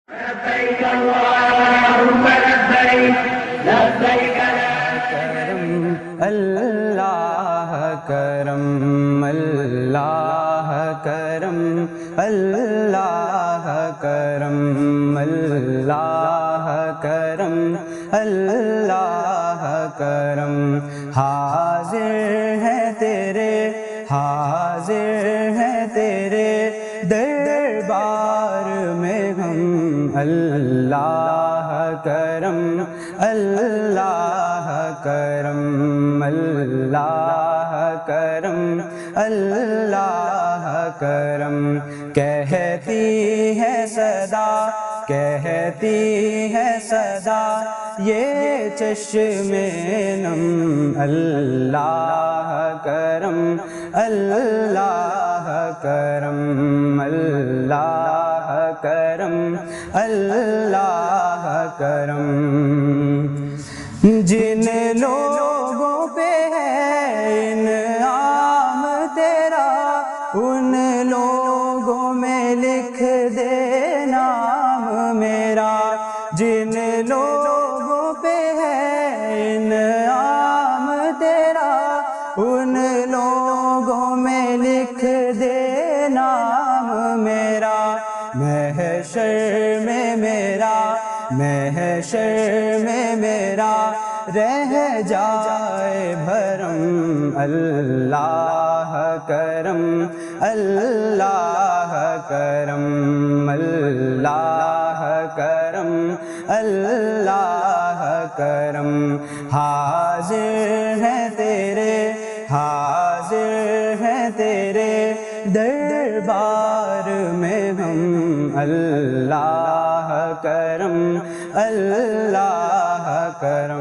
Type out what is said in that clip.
لبيك اللهم لبيك لبيك اللہ کرم اللہ کرم اللہ کرم اللہ کرم اللہ کرم حاضر ہے تیرے دربار میں ہم اللہ کرم اللہ کرم اللہ کرم اللہ کرم کہتی ہے صدا یہ چشم نم اللہ کرم اللہ کرم اللہ کرم اللہ کرم جن لوگوں پہ ہے انعام تیرا ان لوگوں میں لکھ دے نام میرا جن لوگوں پہ ہے انعام تیرا ان لوگوں میں لکھ دے نام میرا محشر میں میرا رہ جائے بھرم اللہ کرم اللہ کرم اللہ کرم اللہ کرم حاضر ہے تیرے دربار میں ہم اللہ کرم اللہ کرم